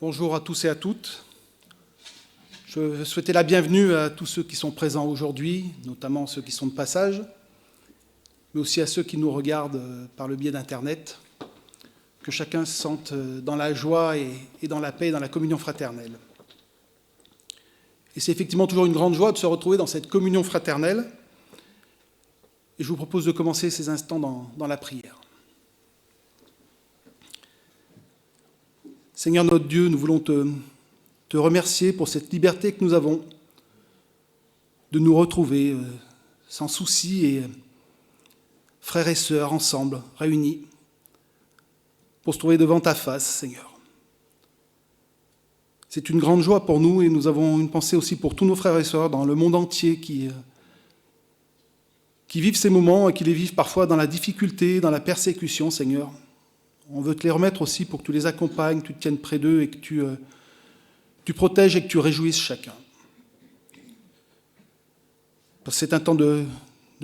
Bonjour à tous et à toutes. Je veux souhaiter la bienvenue à tous ceux qui sont présents aujourd'hui, notamment ceux qui sont de passage, mais aussi à ceux qui nous regardent par le biais d'Internet. Que chacun se sente dans la joie et dans la paix et dans la communion fraternelle. Et c'est effectivement toujours une grande joie de se retrouver dans cette communion fraternelle. Et je vous propose de commencer ces instants dans la prière. Seigneur notre Dieu, nous voulons te remercier pour cette liberté que nous avons de nous retrouver sans souci et frères et sœurs ensemble, réunis, pour se trouver devant ta face, Seigneur. C'est une grande joie pour nous et nous avons une pensée aussi pour tous nos frères et sœurs dans le monde entier qui vivent ces moments et qui les vivent parfois dans la difficulté, dans la persécution, Seigneur. On veut te les remettre aussi pour que tu les accompagnes, que tu te tiennes près d'eux et que tu protèges et que tu réjouisses chacun. Parce que c'est un temps de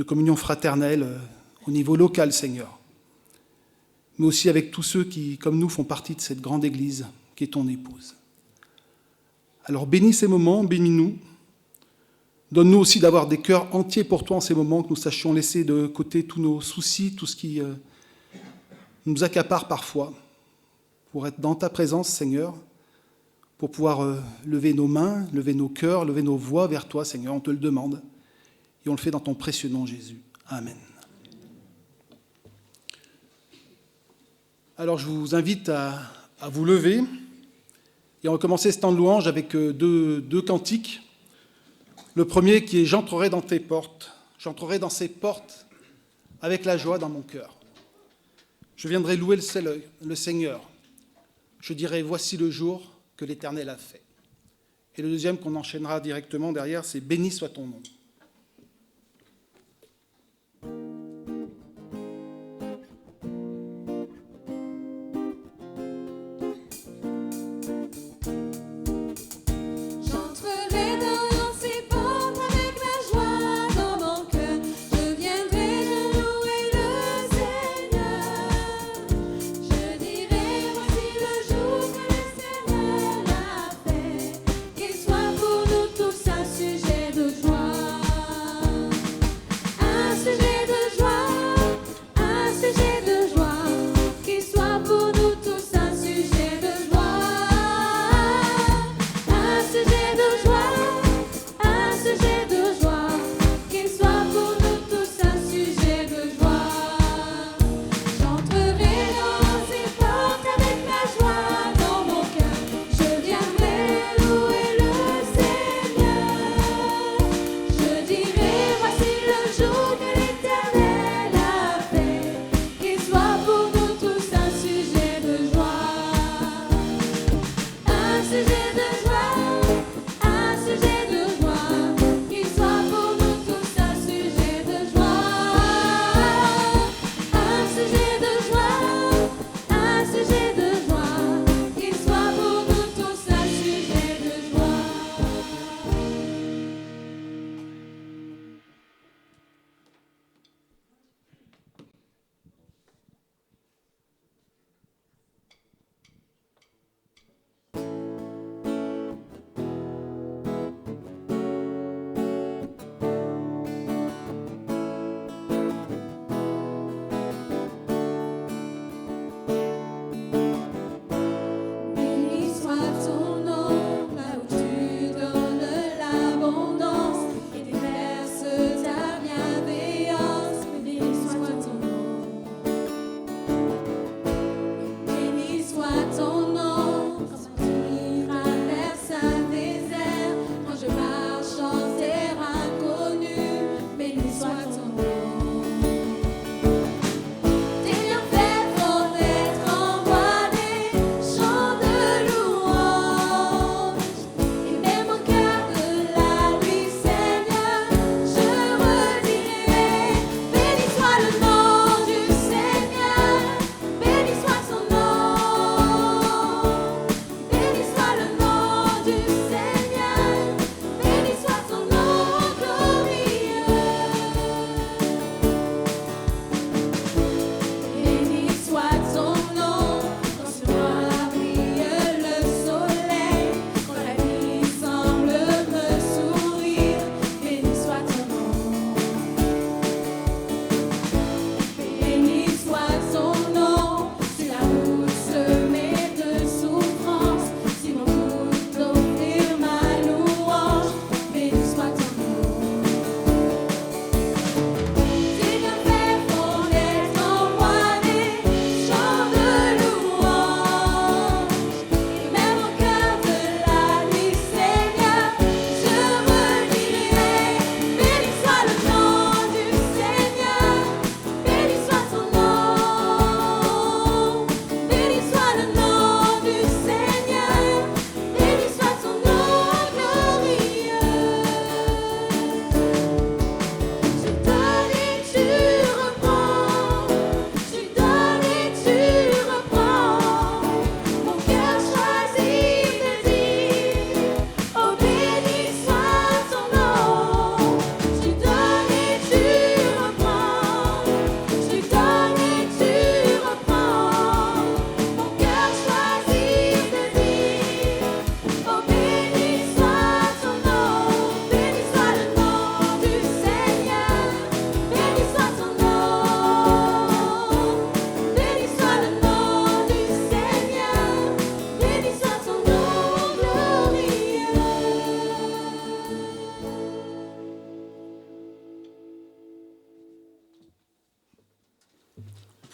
communion fraternelle au niveau local, Seigneur. Mais aussi avec tous ceux qui, comme nous, font partie de cette grande Église qui est ton épouse. Alors bénis ces moments, bénis-nous. Donne-nous aussi d'avoir des cœurs entiers pour toi en ces moments, que nous sachions laisser de côté tous nos soucis, tout ce qui nous accapare parfois, pour être dans ta présence, Seigneur, pour pouvoir lever nos mains, lever nos cœurs, lever nos voix vers toi, Seigneur, on te le demande. Et on le fait dans ton précieux nom, Jésus. Amen. Alors je vous invite à vous lever et on va commencer ce temps de louange avec deux cantiques. Le premier qui est « J'entrerai dans tes portes, j'entrerai dans ces portes avec la joie dans mon cœur. Je viendrai louer le Seigneur. Je dirai « Voici le jour que l'Éternel a fait ». Et le deuxième qu'on enchaînera directement derrière, c'est « Béni soit ton nom ». Qu'il soit pour nous tous un sujet de joie.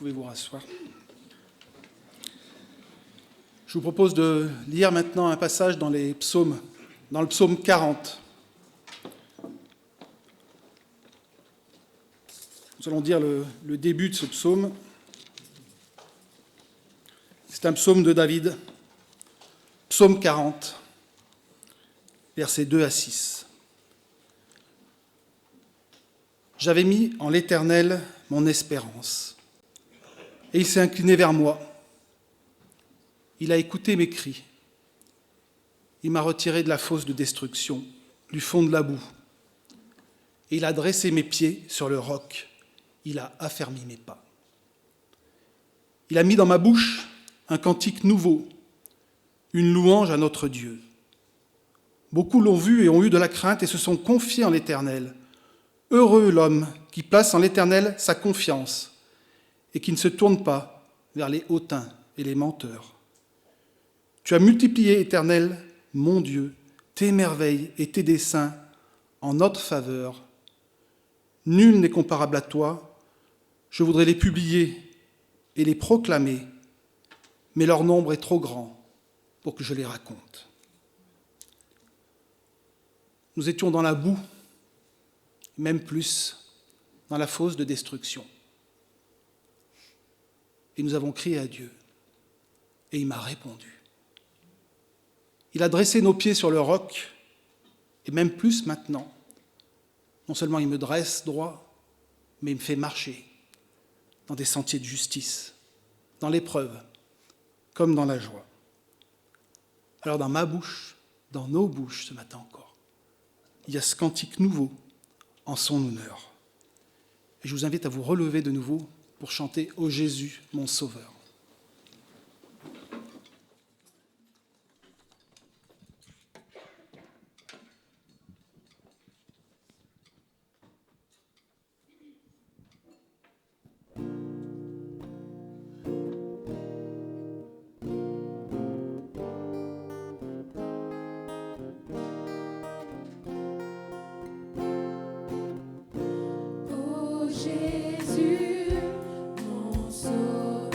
pouvez vous rasseoir. Je vous propose de lire maintenant un passage dans les psaumes, dans le psaume 40. Nous allons dire le début de ce psaume. C'est un psaume de David, psaume 40, versets 2 à 6. J'avais mis en l'Éternel mon espérance, et il s'est incliné vers moi. Il a écouté mes cris. Il m'a retiré de la fosse de destruction, du fond de la boue. Et il a dressé mes pieds sur le roc. Il a affermi mes pas. Il a mis dans ma bouche un cantique nouveau, une louange à notre Dieu. Beaucoup l'ont vu et ont eu de la crainte et se sont confiés en l'Éternel. Heureux l'homme qui place en l'Éternel sa confiance et qui ne se tourne pas vers les hautains et les menteurs. Tu as multiplié, Éternel, mon Dieu, tes merveilles et tes desseins en notre faveur. Nul n'est comparable à toi. Je voudrais les publier et les proclamer, mais leur nombre est trop grand pour que je les raconte. Nous étions dans la boue, même plus, dans la fosse de destruction. Et nous avons crié à Dieu, et il m'a répondu. Il a dressé nos pieds sur le roc, et même plus maintenant. Non seulement il me dresse droit, mais il me fait marcher dans des sentiers de justice, dans l'épreuve, comme dans la joie. Alors dans ma bouche, dans nos bouches ce matin encore, il y a ce cantique nouveau en son honneur. Et je vous invite à vous relever de nouveau pour chanter « Ô Jésus, mon Sauveur ». Jésus, mon sauveur.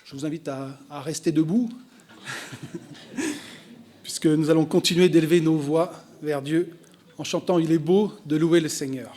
Je vous invite à rester debout, puisque nous allons continuer d'élever nos voix vers Dieu en chantant « Il est beau de louer le Seigneur ».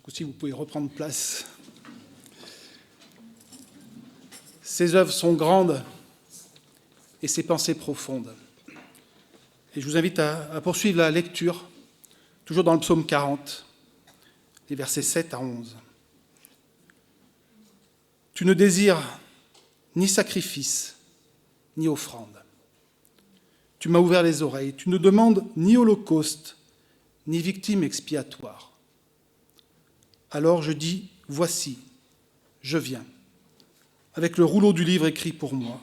Si vous pouvez reprendre place. Ses œuvres sont grandes et ses pensées profondes. Et je vous invite à poursuivre la lecture, toujours dans le psaume 40, les versets 7 à 11. Tu ne désires ni sacrifice, ni offrande. Tu m'as ouvert les oreilles. Tu ne demandes ni holocauste, ni victime expiatoire. Alors je dis, voici, je viens, avec le rouleau du livre écrit pour moi.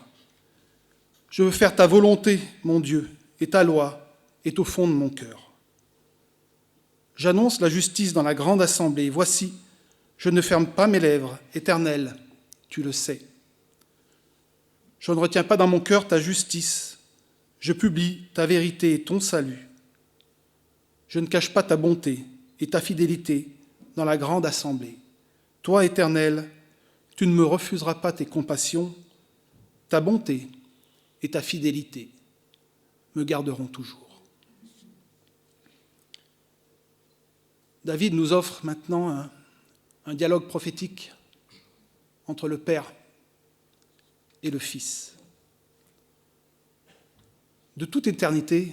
Je veux faire ta volonté, mon Dieu, et ta loi est au fond de mon cœur. J'annonce la justice dans la grande assemblée. Voici, je ne ferme pas mes lèvres, Éternel, tu le sais. Je ne retiens pas dans mon cœur ta justice. Je publie ta vérité et ton salut. Je ne cache pas ta bonté et ta fidélité dans la grande assemblée. Toi, Éternel, tu ne me refuseras pas tes compassions, ta bonté et ta fidélité me garderont toujours. David nous offre maintenant un dialogue prophétique entre le Père et le Fils. De toute éternité,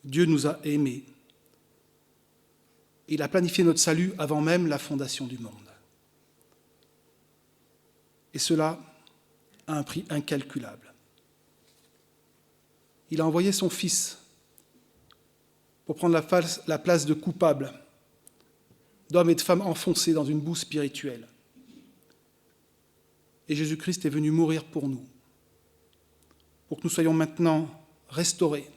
Dieu nous a aimés. Il a planifié notre salut avant même la fondation du monde. Et cela a un prix incalculable. Il a envoyé son Fils pour prendre la place de coupable, d'hommes et de femmes enfoncés dans une boue spirituelle. Et Jésus-Christ est venu mourir pour nous, pour que nous soyons maintenant restaurés,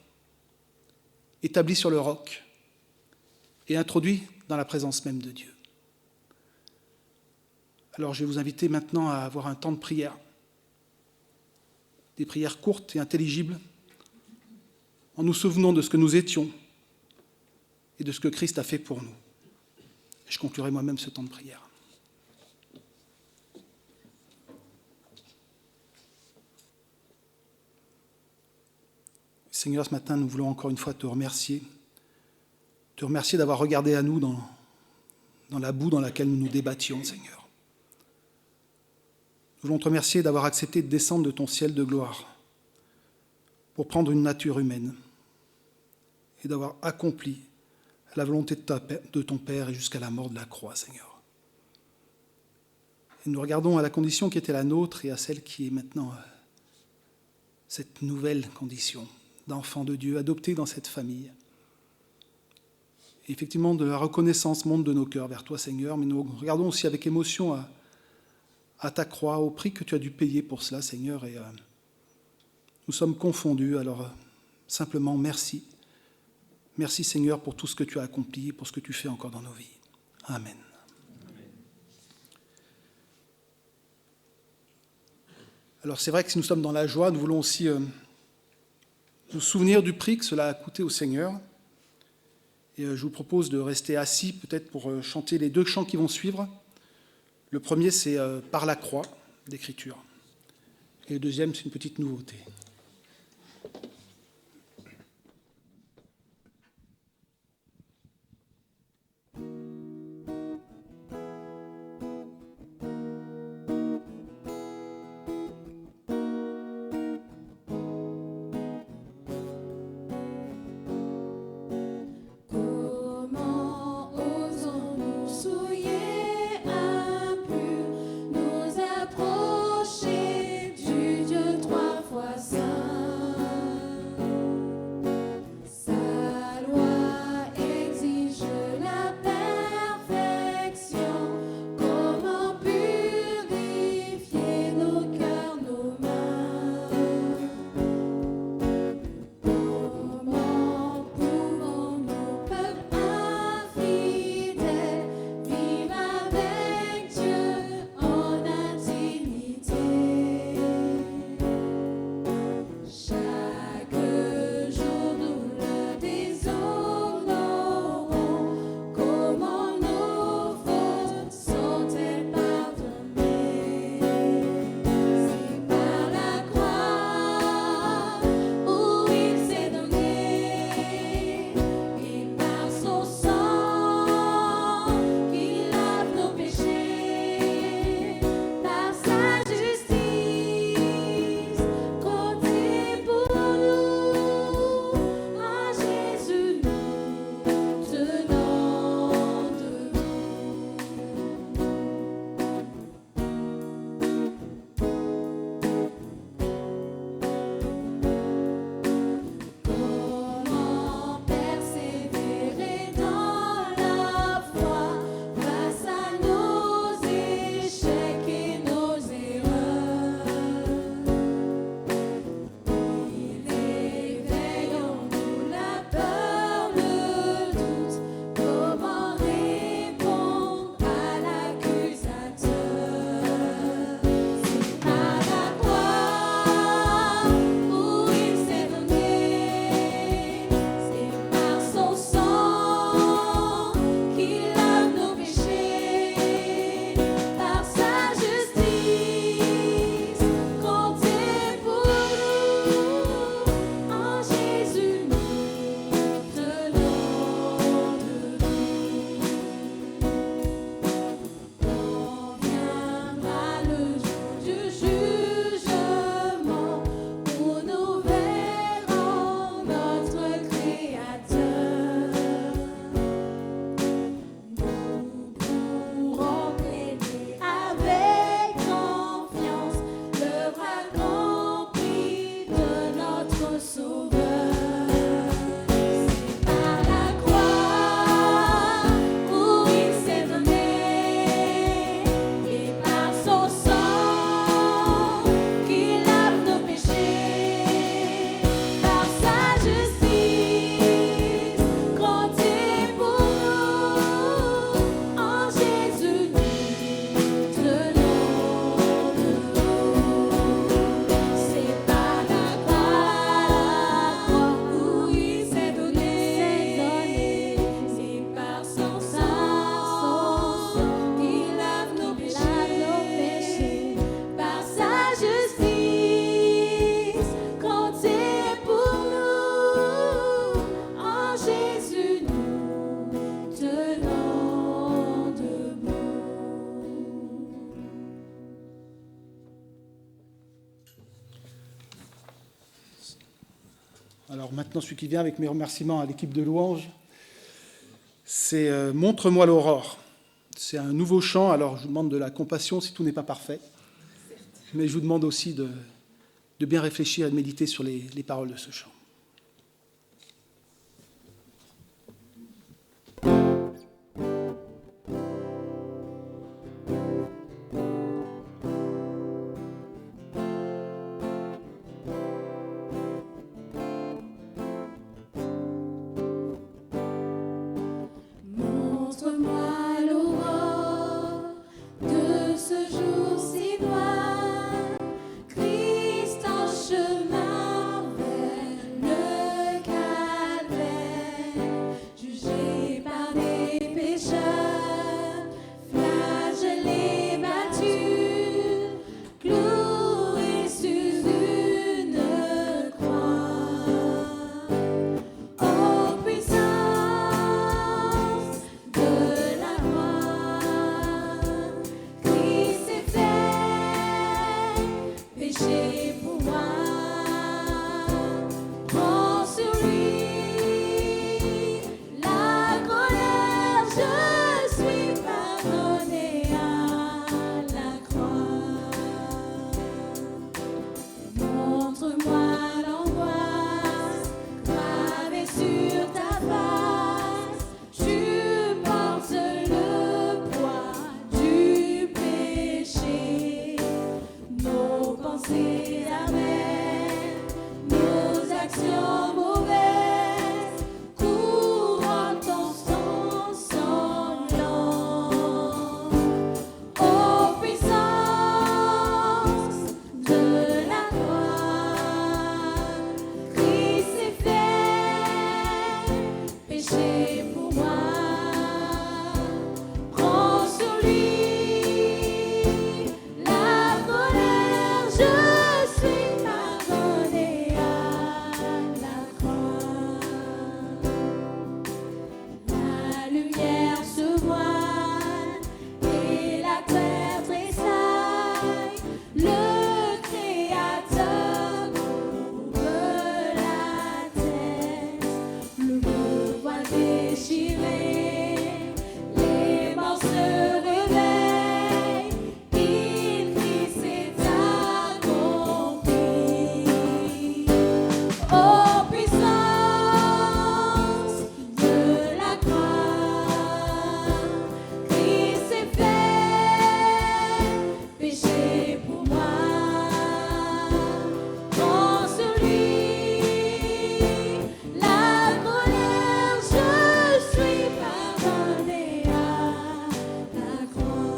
établis sur le roc, et introduit dans la présence même de Dieu. Alors je vais vous inviter maintenant à avoir un temps de prière, des prières courtes et intelligibles, en nous souvenant de ce que nous étions et de ce que Christ a fait pour nous. Je conclurai moi-même ce temps de prière. Seigneur, ce matin, nous voulons encore une fois te remercier d'avoir regardé à nous dans la boue dans laquelle nous nous débattions, Seigneur. Nous voulons te remercier d'avoir accepté de descendre de ton ciel de gloire pour prendre une nature humaine et d'avoir accompli la volonté de ton Père et jusqu'à la mort de la croix, Seigneur. Et nous regardons à la condition qui était la nôtre et à celle qui est maintenant cette nouvelle condition d'enfants de Dieu, adoptés dans cette famille. Et effectivement, de la reconnaissance monte de nos cœurs vers toi, Seigneur, mais nous regardons aussi avec émotion à ta croix, au prix que tu as dû payer pour cela, Seigneur, et nous sommes confondus, alors simplement merci. Merci, Seigneur, pour tout ce que tu as accompli, pour ce que tu fais encore dans nos vies. Amen. Alors c'est vrai que si nous sommes dans la joie, nous voulons aussi nous souvenir du prix que cela a coûté au Seigneur. Et je vous propose de rester assis peut-être pour chanter les 2 chants qui vont suivre. Le premier, c'est « Par la croix » d'Écriture. Et le deuxième, c'est une petite nouveauté. Alors maintenant, celui qui vient avec mes remerciements à l'équipe de louanges, c'est « Montre-moi l'aurore ». C'est un nouveau chant, alors je vous demande de la compassion si tout n'est pas parfait, mais je vous demande aussi de bien réfléchir et de méditer sur les paroles de ce chant. actions mauvaises, courant en son sanglant. Ô puissance de la croix, Christ s'est fait péché pour moi. Prends sur lui la colère, je suis pardonné à la croix. La lumière se voile et la terre tressaille. Le Créateur couvre la tête. Le voile déchiré, les morts se réveillent. Il crie, c'est accompli. Ô puissance de la croix, Christ s'est fait péché pour moi. Prends sur lui la colère, je suis pardonné à la croix.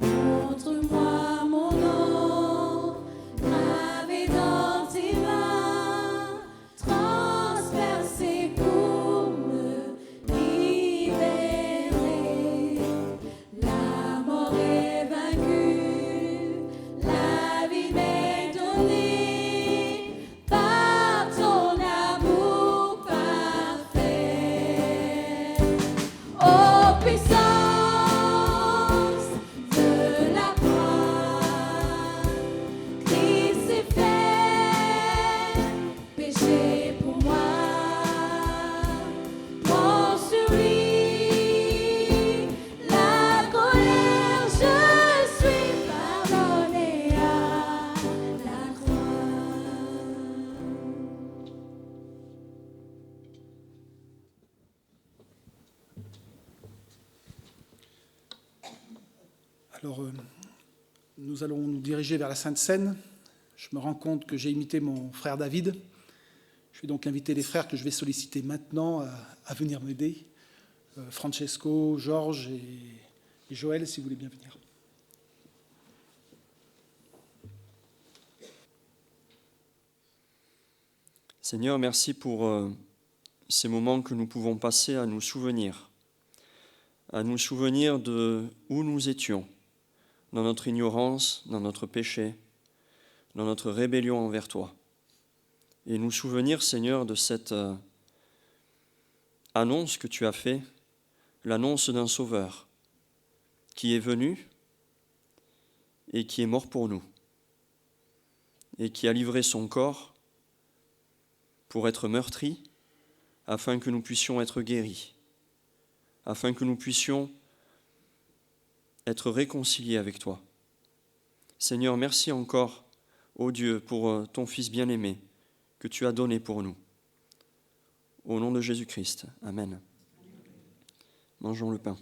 Montre-moi mon nom gravé dans tes mains, transpercé pour me libérer. La mort est vaincue, la vie m'est donnée par ton amour parfait. Ô puissance de la croix, Christ s'est fait péché pour moi. Prends sur lui la colère, je suis pardonné à la croix. Alors, nous allons nous diriger vers la Sainte Seine. Je me rends compte que j'ai imité mon frère David. Je vais donc inviter les frères que je vais solliciter maintenant à venir m'aider. Francesco, Georges et Joël, si vous voulez bien venir. Seigneur, merci pour ces moments que nous pouvons passer à nous souvenir de où nous étions, dans notre ignorance, dans notre péché, dans notre rébellion envers toi. Et nous souvenir, Seigneur, de cette annonce que tu as fait, l'annonce d'un Sauveur qui est venu et qui est mort pour nous et qui a livré son corps pour être meurtri afin que nous puissions être guéris, afin que nous puissions être réconciliés avec toi. Seigneur, merci encore, ô Dieu, pour ton Fils bien-aimé que tu as donné pour nous. Au nom de Jésus-Christ. Amen. Mangeons le pain.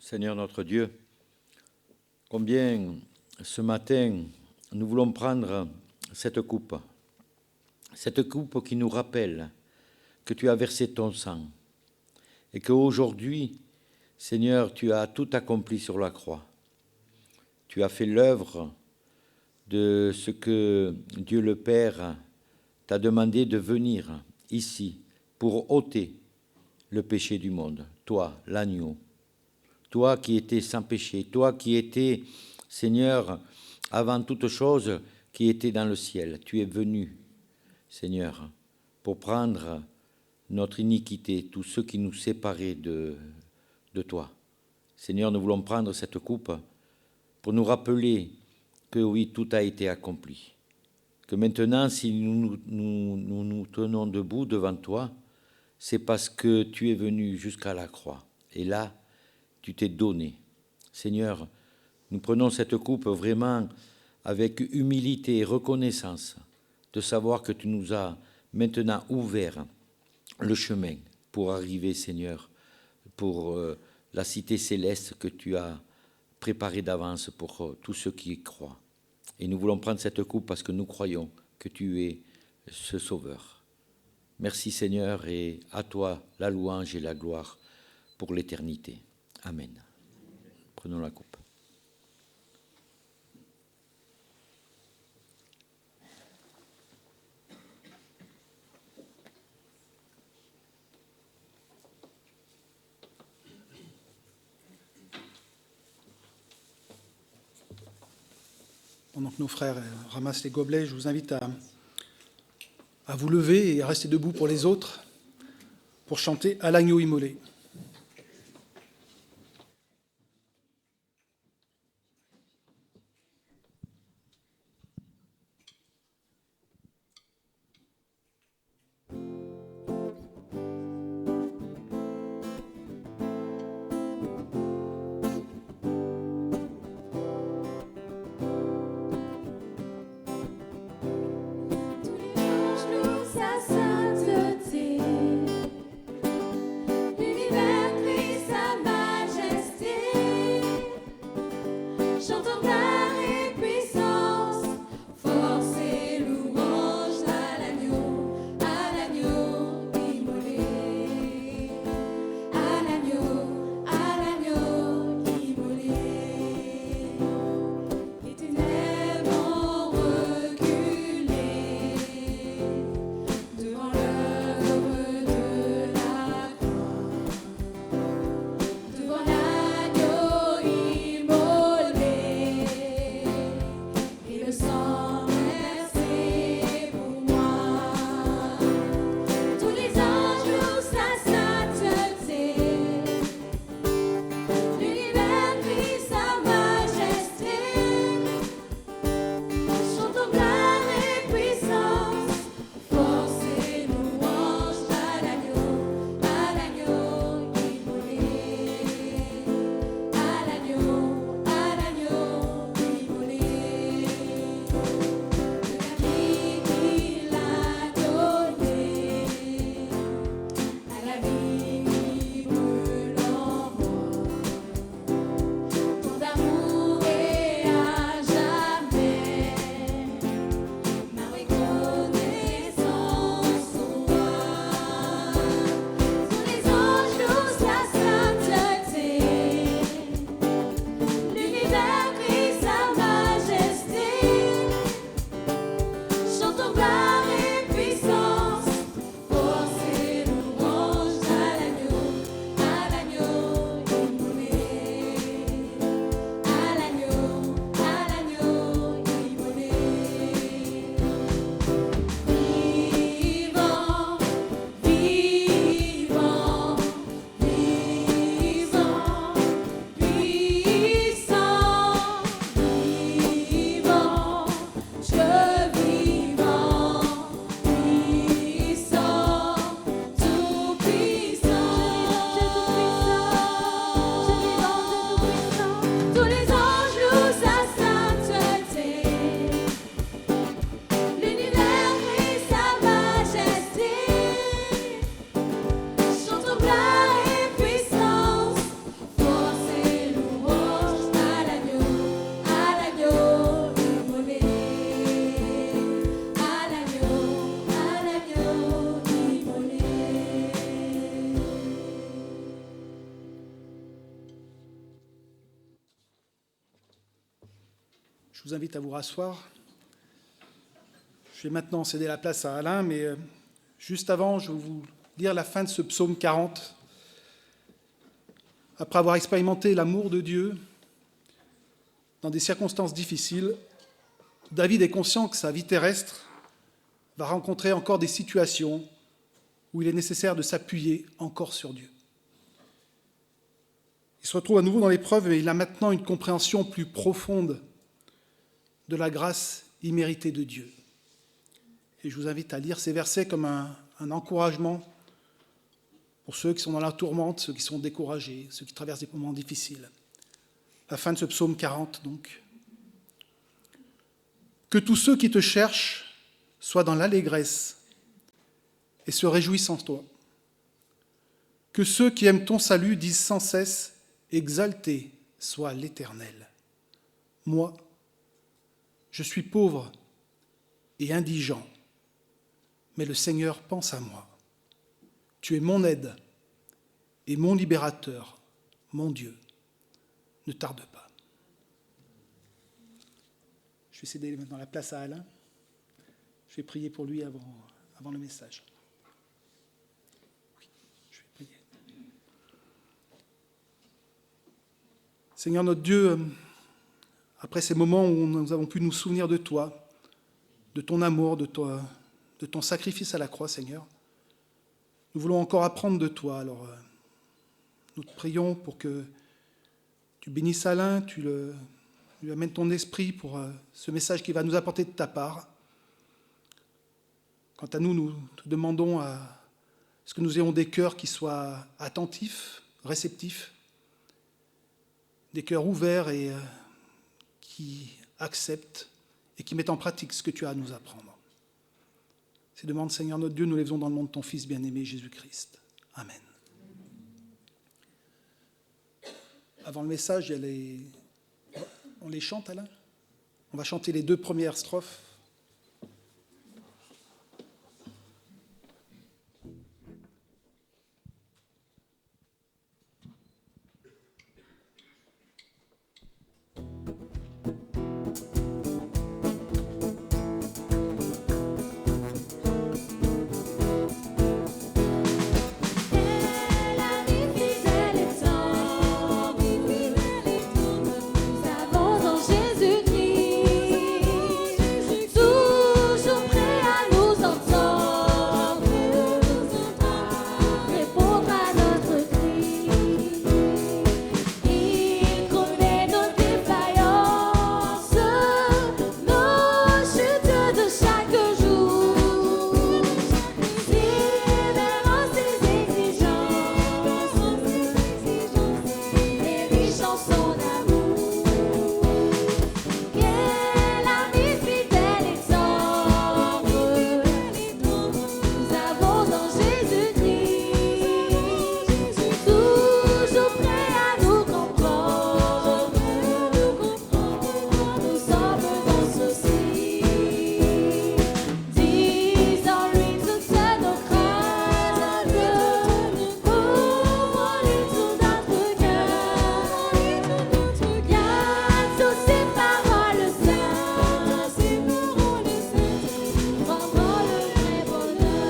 Seigneur notre Dieu, combien ce matin nous voulons prendre cette coupe qui nous rappelle que tu as versé ton sang et qu'aujourd'hui, Seigneur, tu as tout accompli sur la croix. Tu as fait l'œuvre de ce que Dieu le Père t'a demandé de venir ici pour ôter le péché du monde, toi, l'agneau. Toi qui étais sans péché, toi qui étais, Seigneur, avant toute chose, qui étais dans le ciel. Tu es venu, Seigneur, pour prendre notre iniquité, tout ce qui nous séparait de toi. Seigneur, nous voulons prendre cette coupe pour nous rappeler que oui, tout a été accompli. Que maintenant, si nous tenons debout devant toi, c'est parce que tu es venu jusqu'à la croix. Et là, tu t'es donné. Seigneur, nous prenons cette coupe vraiment avec humilité et reconnaissance de savoir que tu nous as maintenant ouvert le chemin pour arriver, Seigneur, pour la cité céleste que tu as préparée d'avance pour tous ceux qui y croient. Et nous voulons prendre cette coupe parce que nous croyons que tu es ce Sauveur. Merci, Seigneur, et à toi la louange et la gloire pour l'éternité. Amen. Prenons la coupe. Pendant que nos frères ramassent les gobelets, je vous invite à vous lever et à rester debout pour les autres, pour chanter « À l'agneau immolé ». Sa sainteté, l'univers crie sa majesté, chantons gloire et puissance, force et louange à l'agneau immolé, à l'agneau immolé, éternellement reculé. Devant l'œuvre de la croix, devant l'agneau immolé, et le sang versé pour moi. Tous les anges louent sa sainteté, l'univers crie sa majesté, chantons gloire et puissance. Force et louange à l'agneau immolé, à l'agneau immolé. Le dernier qu'il a donné, à la vie brûlant tant d'amour et à jamais. Ma reconnaissance au roi. Tous les anges louent sa sainteté, l'univers crie sa majesté, chantons gloire et puissance, force et louange à l'agneau immolé, à l'agneau immolé. Vivant, vivant, vivant, puissant, vivant, Dieu vivant, puissant, tout puissant, tous les anges louent sa sainteté. L'univers crie sa majesté, chantons gloire et puissance, force et louange à l'agneau immolé, à l'agneau immolé. Je vous invite à vous rasseoir. Je vais maintenant céder la place à Alain, mais juste avant, je vais vous lire la fin de ce psaume 40. Après avoir expérimenté l'amour de Dieu dans des circonstances difficiles, David est conscient que sa vie terrestre va rencontrer encore des situations où il est nécessaire de s'appuyer encore sur Dieu. Il se retrouve à nouveau dans l'épreuve, mais il a maintenant une compréhension plus profonde de la grâce imméritée de Dieu. Et je vous invite à lire ces versets comme un encouragement pour ceux qui sont dans la tourmente, ceux qui sont découragés, ceux qui traversent des moments difficiles. La fin de ce psaume 40, donc. Que tous ceux qui te cherchent soient dans l'allégresse et se réjouissent en toi. Que ceux qui aiment ton salut disent sans cesse « Exalté soit l'Éternel ». Moi, je suis pauvre et indigent, mais le Seigneur pense à moi. Tu es mon aide et mon libérateur, mon Dieu. Ne tarde pas. Je vais céder maintenant la place à Alain. Je vais prier pour lui avant le message. Oui, je vais prier. Seigneur notre Dieu, après ces moments où nous avons pu nous souvenir de toi, de ton amour, de ton sacrifice à la croix, Seigneur, nous voulons encore apprendre de toi. Alors, nous te prions pour que tu bénisses Alain, tu lui amènes ton esprit pour ce message qui va nous apporter de ta part. Quant à nous, nous te demandons à ce que nous ayons des cœurs qui soient attentifs, réceptifs, des cœurs ouverts et qui acceptent et qui mettent en pratique ce que tu as à nous apprendre. Ces demandes, Seigneur notre Dieu, nous les faisons dans le nom de ton Fils bien-aimé, Jésus-Christ. Amen. Avant le message, on les chante, Alain ? On va chanter les 2 premières strophes. Nous avons en Jésus-Christ toujours prêt à nous entendre, répondre à notre cri. Il connaît nos défaillances, nos chutes de chaque jour. Libérant ses exigences, et riche en son amour. Quel ami fidèle et tendre nous avons en Jésus-Christ, toujours prêt à nous comprendre. Nous sommes dans ceci, disons-lui toutes nos craintes, ouvrons-lui tout notre cœur. Bientôt ces paroles saintes rendront le vrai bonheur.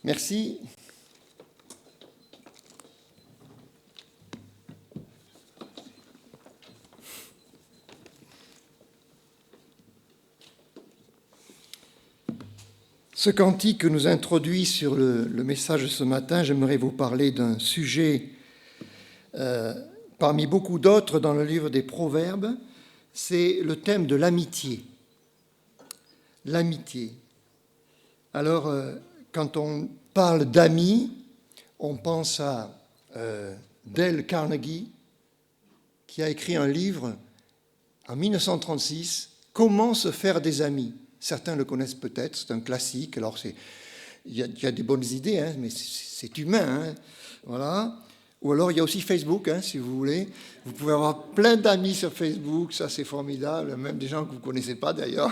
Merci. Ce cantique nous introduit sur le message de ce matin. J'aimerais vous parler d'un sujet parmi beaucoup d'autres dans le livre des Proverbes. C'est le thème de l'amitié. L'amitié. Alors, quand on parle d'amis, on pense à Dale Carnegie, qui a écrit un livre en 1936, « Comment se faire des amis ». Certains le connaissent peut-être, c'est un classique. Alors, il y a des bonnes idées, hein, mais c'est humain. Hein, voilà. Ou alors, il y a aussi Facebook, hein, si vous voulez. Vous pouvez avoir plein d'amis sur Facebook, ça c'est formidable, même des gens que vous ne connaissez pas d'ailleurs.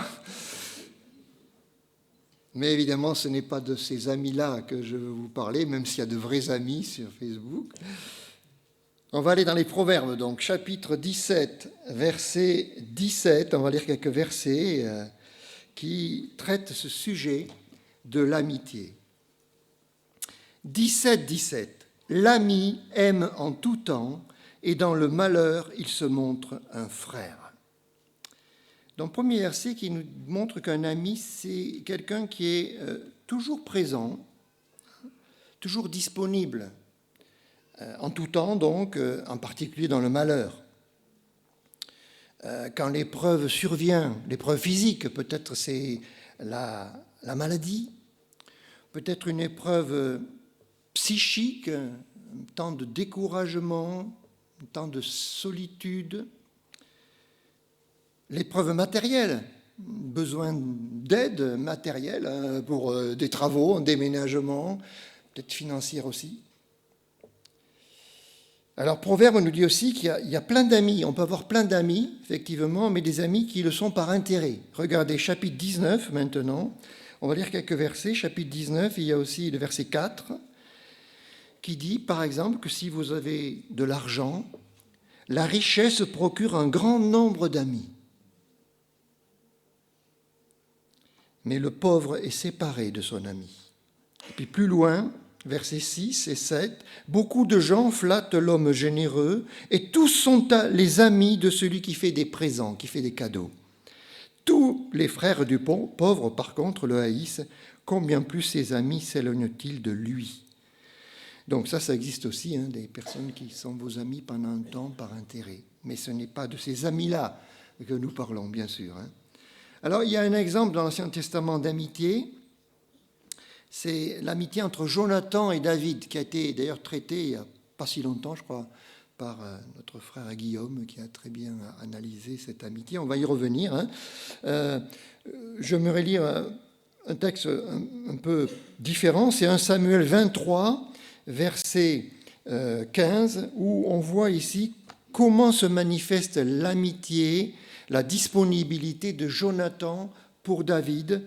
Mais évidemment, ce n'est pas de ces amis-là que je veux vous parler, même s'il y a de vrais amis sur Facebook. On va aller dans les Proverbes, donc, chapitre 17, verset 17. On va lire quelques versets qui traitent ce sujet de l'amitié. 17, 17. L'ami aime en tout temps, et dans le malheur, il se montre un frère. Dans le premier verset qui nous montre qu'un ami, c'est quelqu'un qui est toujours présent, toujours disponible, en tout temps donc, en particulier dans le malheur. Quand l'épreuve survient, l'épreuve physique, peut-être c'est la maladie, peut-être une épreuve psychique, un temps de découragement, un temps de solitude, l'épreuve matérielle, besoin d'aide matérielle pour des travaux, un déménagement, peut-être financière aussi. Alors Proverbe nous dit aussi qu'il y a plein d'amis, on peut avoir plein d'amis, effectivement, mais des amis qui le sont par intérêt. Regardez, chapitre 19 maintenant, on va lire quelques versets. Chapitre 19, il y a aussi le verset 4, qui dit, par exemple, que si vous avez de l'argent, la richesse procure un grand nombre d'amis. Mais le pauvre est séparé de son ami. Et puis plus loin, versets 6 et 7, beaucoup de gens flattent l'homme généreux et tous sont les amis de celui qui fait des présents, qui fait des cadeaux. Tous les frères du pauvre, par contre, le haïssent, combien plus ses amis s'éloignent-ils de lui. Donc ça existe aussi, des personnes qui sont vos amis pendant un temps par intérêt. Mais ce n'est pas de ces amis-là que nous parlons, bien sûr. Alors il y a un exemple dans l'Ancien Testament d'amitié. C'est l'amitié entre Jonathan et David, qui a été d'ailleurs traitée il n'y a pas si longtemps, je crois, par notre frère Guillaume, qui a très bien analysé cette amitié. On va y revenir. J'aimerais lire un texte un peu différent. C'est 1 Samuel 23, verset 15, où on voit ici comment se manifeste l'amitié, la disponibilité de Jonathan pour David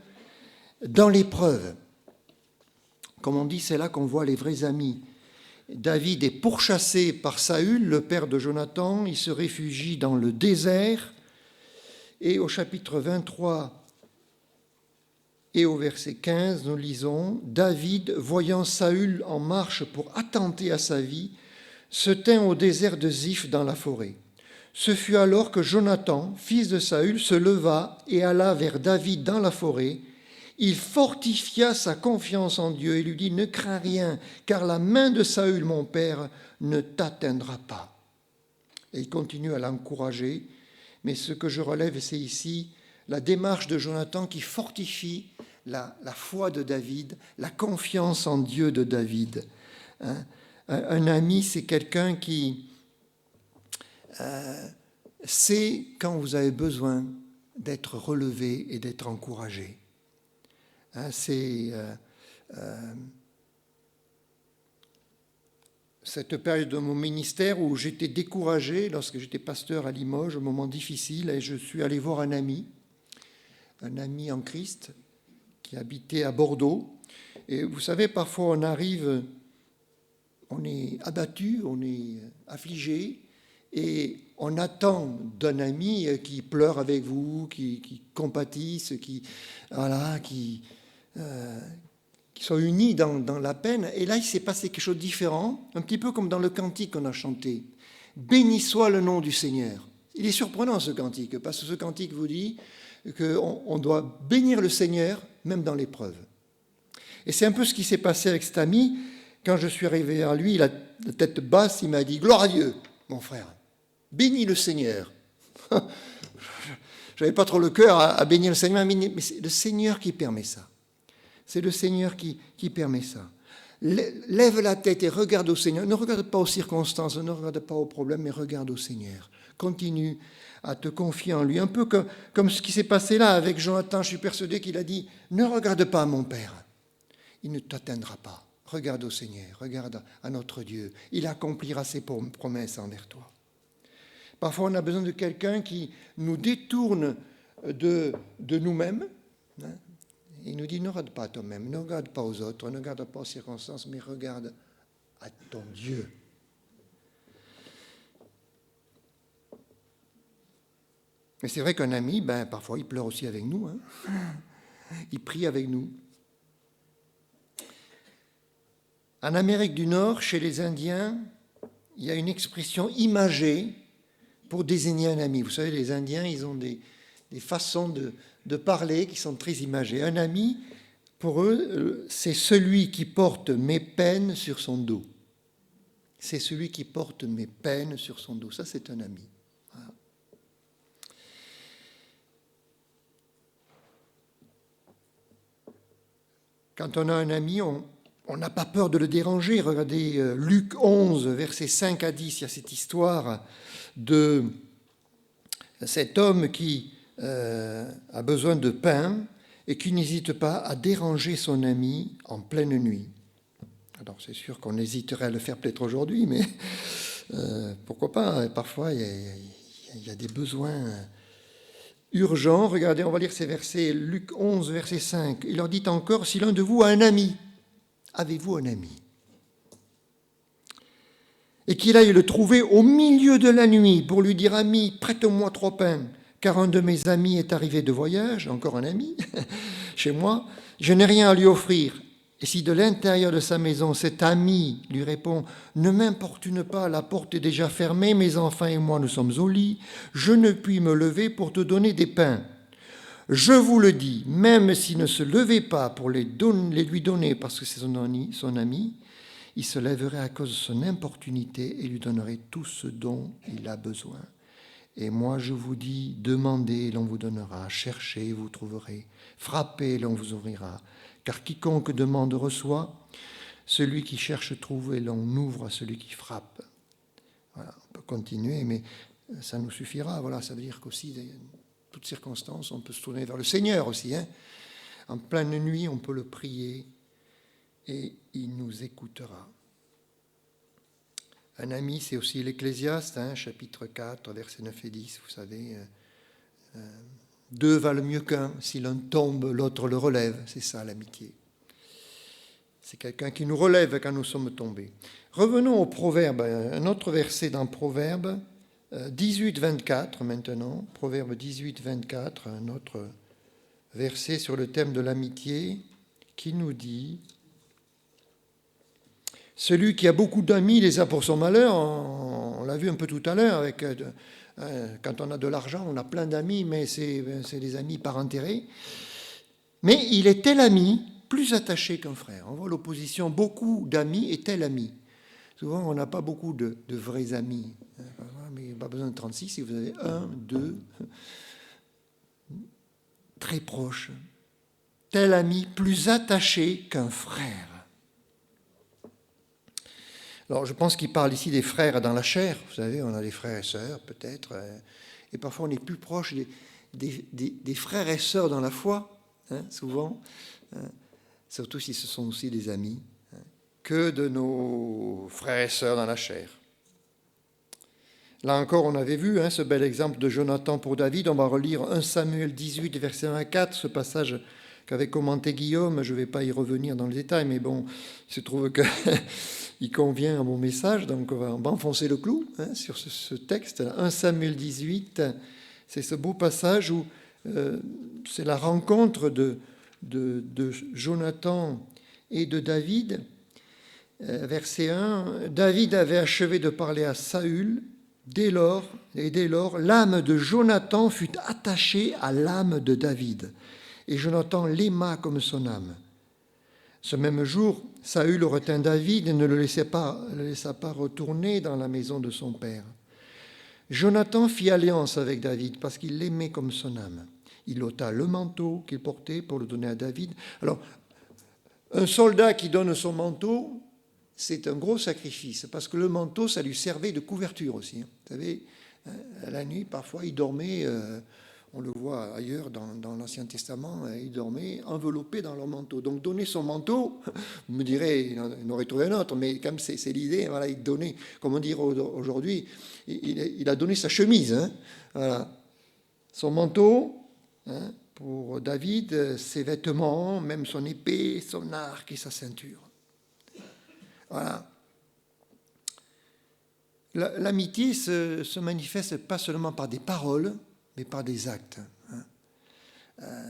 dans l'épreuve. Comme on dit, c'est là qu'on voit les vrais amis. David est pourchassé par Saül, le père de Jonathan. Il se réfugie dans le désert. Et au chapitre 23 et au verset 15, nous lisons « David, voyant Saül en marche pour attenter à sa vie, se tint au désert de Ziph dans la forêt. Ce fut alors que Jonathan, fils de Saül, se leva et alla vers David dans la forêt. Il fortifia sa confiance en Dieu et lui dit « Ne crains rien, car la main de Saül, mon père, ne t'atteindra pas. » Et il continue à l'encourager. Mais ce que je relève, c'est ici la démarche de Jonathan qui fortifie la foi de David, la confiance en Dieu de David. Un ami, c'est quelqu'un qui sait quand vous avez besoin d'être relevé et d'être encouragé. C'est cette période de mon ministère où j'étais découragé lorsque j'étais pasteur à Limoges, un moment difficile, et je suis allé voir un ami en Christ qui habitait à Bordeaux. Et vous savez, parfois on arrive, on est abattu, on est affligé, et on attend d'un ami qui pleure avec vous, qui compatisse, qui soient unis dans la peine. Et là, il s'est passé quelque chose de différent, un petit peu comme dans le cantique qu'on a chanté. « Béni soit le nom du Seigneur ». Il est surprenant ce cantique, parce que ce cantique vous dit qu'on doit bénir le Seigneur, même dans l'épreuve. Et c'est un peu ce qui s'est passé avec cet ami. Quand je suis arrivé vers lui, la tête basse, il m'a dit « Gloire à Dieu, mon frère, bénis le Seigneur ». Je n'avais pas trop le cœur à bénir le Seigneur, mais c'est le Seigneur qui permet ça. C'est le Seigneur qui permet ça. Lève la tête et regarde au Seigneur. Ne regarde pas aux circonstances, ne regarde pas aux problèmes, mais regarde au Seigneur. Continue à te confier en lui. Un peu comme ce qui s'est passé là avec Jonathan. Je suis persuadé qu'il a dit « Ne regarde pas à mon Père, il ne t'atteindra pas. Regarde au Seigneur, regarde à notre Dieu. Il accomplira ses promesses envers toi. » Parfois, on a besoin de quelqu'un qui nous détourne de nous-mêmes. Il nous dit, ne regarde pas à toi-même, ne regarde pas aux autres, ne regarde pas aux circonstances, mais regarde à ton Dieu. Mais c'est vrai qu'un ami, parfois, il pleure aussi avec nous. Il prie avec nous. En Amérique du Nord, chez les Indiens, il y a une expression imagée pour désigner un ami. Vous savez, les Indiens, ils ont des façons de parler qui sont très imagées. Un ami, pour eux, c'est celui qui porte mes peines sur son dos. C'est celui qui porte mes peines sur son dos. Ça, c'est un ami. Voilà. Quand on a un ami, on on n'a pas peur de le déranger. Regardez Luc 11, versets 5 à 10, il y a cette histoire de cet homme qui a besoin de pain et qui n'hésite pas à déranger son ami en pleine nuit. Alors c'est sûr qu'on hésiterait à le faire peut-être aujourd'hui, mais pourquoi pas, parfois il y a des besoins urgents. Regardez, on va lire ces versets, Luc 11, verset 5. Il leur dit encore, si l'un de vous a un ami, avez-vous un ami? Et qu'il aille le trouver au milieu de la nuit pour lui dire, ami, prête-moi 3 pains, car un de mes amis est arrivé de voyage, encore un ami, chez moi, je n'ai rien à lui offrir. Et si de l'intérieur de sa maison, cet ami lui répond, ne m'importune pas, la porte est déjà fermée, mes enfants et moi nous sommes au lit, je ne puis me lever pour te donner des pains. Je vous le dis, même s'il ne se levait pas pour les lui donner parce que c'est son ami, il se lèverait à cause de son importunité et lui donnerait tout ce dont il a besoin. Et moi je vous dis, demandez, l'on vous donnera, cherchez, vous trouverez, frappez, l'on vous ouvrira. Car quiconque demande reçoit, celui qui cherche trouve et l'on ouvre à celui qui frappe. Voilà, on peut continuer, mais ça nous suffira. Voilà, ça veut dire qu'aussi, dans toutes circonstances, on peut se tourner vers le Seigneur aussi. En pleine nuit, on peut le prier et il nous écoutera. Un ami, c'est aussi l'Ecclésiaste, chapitre 4, versets 9 et 10, vous savez. 2 valent mieux qu'un. Si l'un tombe, l'autre le relève. C'est ça l'amitié. C'est quelqu'un qui nous relève quand nous sommes tombés. Revenons au Proverbe, un autre verset dans Proverbe 18, 24 maintenant. Proverbe 18, 24, un autre verset sur le thème de l'amitié qui nous dit « Celui qui a beaucoup d'amis les a pour son malheur ». On l'a vu un peu tout à l'heure avec... Quand on a de l'argent, on a plein d'amis, mais c'est des amis par intérêt. Mais il est tel ami, plus attaché qu'un frère. On voit l'opposition, beaucoup d'amis et tel ami. Souvent, on n'a pas beaucoup de vrais amis. Mais il n'y a pas besoin de 36, si vous avez 1, 2, très proches. Tel ami, plus attaché qu'un frère. Alors, je pense qu'il parle ici des frères dans la chair. Vous savez, on a des frères et sœurs, peut-être. Et parfois, on est plus proche des frères et sœurs dans la foi, souvent, surtout si ce sont aussi des amis, que de nos frères et sœurs dans la chair. Là encore, on avait vu ce bel exemple de Jonathan pour David. On va relire 1 Samuel 18, verset 1 à 4, ce passage qu'avait commenté Guillaume. Je ne vais pas y revenir dans le détail, mais bon, il se trouve que... Il convient à mon message, donc on va enfoncer le clou sur ce texte. 1 Samuel 18, c'est ce beau passage où c'est la rencontre de Jonathan et de David. Verset 1, David avait achevé de parler à Saül. Dès lors, l'âme de Jonathan fut attachée à l'âme de David. Et Jonathan l'aima comme son âme. Ce même jour, Saül retint David et ne le laissa pas retourner dans la maison de son père. Jonathan fit alliance avec David parce qu'il l'aimait comme son âme. Il ôta le manteau qu'il portait pour le donner à David. Alors, un soldat qui donne son manteau, c'est un gros sacrifice parce que le manteau, ça lui servait de couverture aussi. Vous savez, la nuit, parfois, il dormait... On le voit ailleurs dans l'Ancien Testament, ils dormaient enveloppés dans leur manteau. Donc donner son manteau, vous me direz, il en aurait trouvé un autre, mais comme c'est l'idée, voilà, il donnait, comme on dirait aujourd'hui, il a donné sa chemise. Voilà. Son manteau, pour David, ses vêtements, même son épée, son arc et sa ceinture. Voilà. L'amitié se manifeste pas seulement par des paroles, mais par des actes.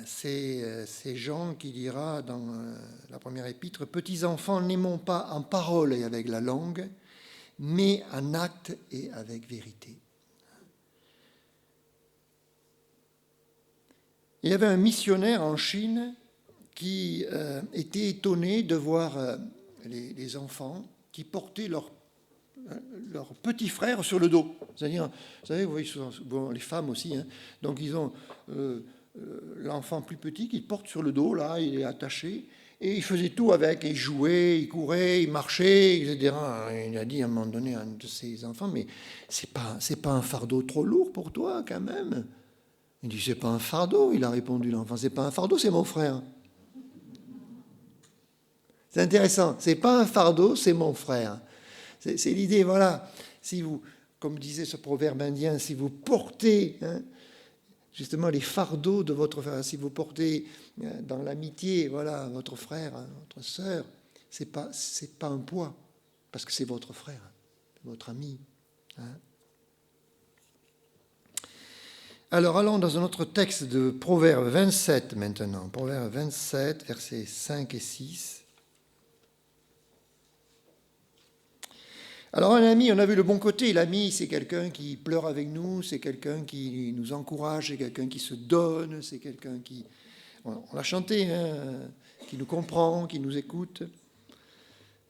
C'est Jean qui dira dans la première épître, « Petits enfants, n'aimons pas en parole et avec la langue, mais en acte et avec vérité. » Il y avait un missionnaire en Chine qui était étonné de voir les enfants qui portaient leur petit frère sur le dos. C'est-à-dire, vous savez, vous voyez souvent les femmes aussi, donc ils ont l'enfant plus petit qu'ils portent sur le dos, là, il est attaché, Et il faisait tout avec, il jouait, il courait, il marchait, etc. Il a dit à un moment donné à un de ses enfants, mais c'est pas un fardeau trop lourd pour toi quand même? Il dit, c'est pas un fardeau, il a répondu l'enfant, c'est pas un fardeau, c'est mon frère. C'est intéressant, c'est pas un fardeau, c'est mon frère. C'est l'idée, voilà. Si vous, comme disait ce proverbe indien, si vous portez justement les fardeaux de votre frère, si vous portez dans l'amitié, voilà, votre frère, votre sœur, c'est pas un poids, parce que c'est votre frère, votre ami. Alors allons dans un autre texte de Proverbe 27 maintenant, Proverbe 27, versets 5 et 6. Alors un ami, on a vu le bon côté, l'ami c'est quelqu'un qui pleure avec nous, c'est quelqu'un qui nous encourage, c'est quelqu'un qui se donne, c'est quelqu'un qui, on l'a chanté, qui nous comprend, qui nous écoute.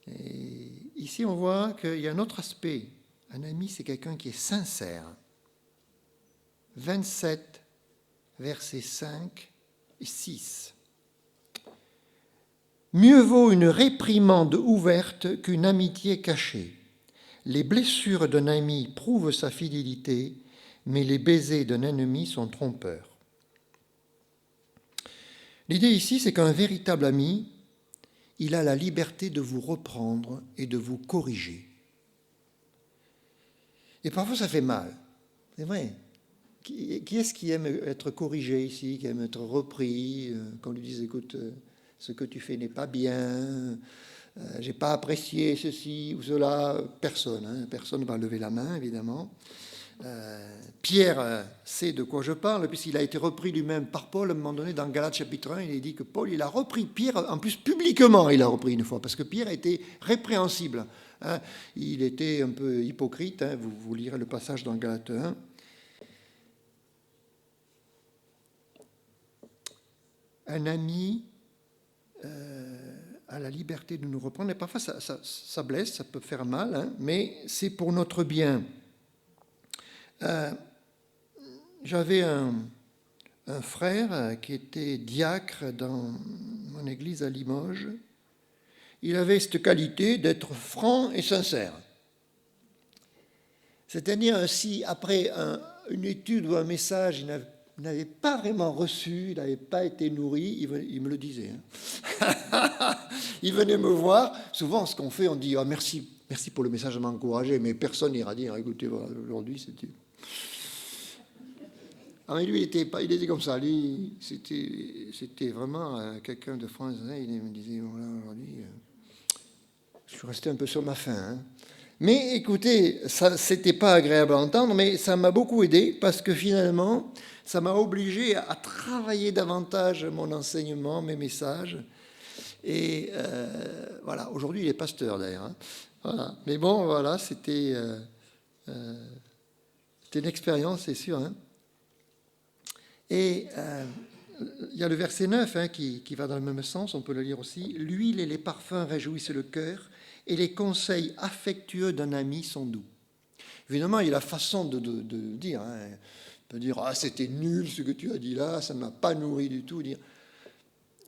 Et ici on voit qu'il y a un autre aspect, un ami c'est quelqu'un qui est sincère. 27, versets 5 et 6. Mieux vaut une réprimande ouverte qu'une amitié cachée. Les blessures d'un ami prouvent sa fidélité, mais les baisers d'un ennemi sont trompeurs. L'idée ici, c'est qu'un véritable ami, il a la liberté de vous reprendre et de vous corriger. Et parfois, ça fait mal. C'est vrai. Qui est-ce qui aime être corrigé ici, qui aime être repris, qu'on lui dise, écoute, ce que tu fais n'est pas bien, j'ai pas apprécié ceci ou cela. Personne, personne ne va lever la main, évidemment. Pierre sait de quoi je parle, puisqu'il a été repris lui-même par Paul à un moment donné dans Galates chapitre 1. Il est dit que Paul, il a repris Pierre, en plus publiquement, il a repris une fois, parce que Pierre était répréhensible. Il était un peu hypocrite, vous lirez le passage dans Galates 1. Un ami a la liberté de nous reprendre, et parfois ça blesse, ça peut faire mal, mais c'est pour notre bien. J'avais un frère qui était diacre dans mon église à Limoges. Il avait cette qualité d'être franc et sincère. C'est-à-dire, si après une étude ou un message, il n'avait pas vraiment reçu, il n'avait pas été nourri, il me le disait. Il venait me voir. Souvent, ce qu'on fait, on dit merci pour le message, ça m'a encouragé, mais personne n'ira dire écoutez, voilà, aujourd'hui, c'était. Ah, mais lui, il était comme ça. Lui, c'était vraiment quelqu'un de France. Il me disait voilà, aujourd'hui, je suis resté un peu sur ma faim. Mais écoutez, ça, c'était pas agréable à entendre, mais ça m'a beaucoup aidé parce que finalement, ça m'a obligé à travailler davantage mon enseignement, mes messages. Et voilà, aujourd'hui, il est pasteur d'ailleurs. Voilà. Mais bon, voilà, c'était une expérience, c'est sûr. Et il y a le verset 9 qui va dans le même sens, on peut le lire aussi. L'huile et les parfums réjouissent le cœur, et les conseils affectueux d'un ami sont doux. Évidemment, il y a la façon de dire. On peut dire c'était nul ce que tu as dit là, ça ne m'a pas nourri du tout. Dire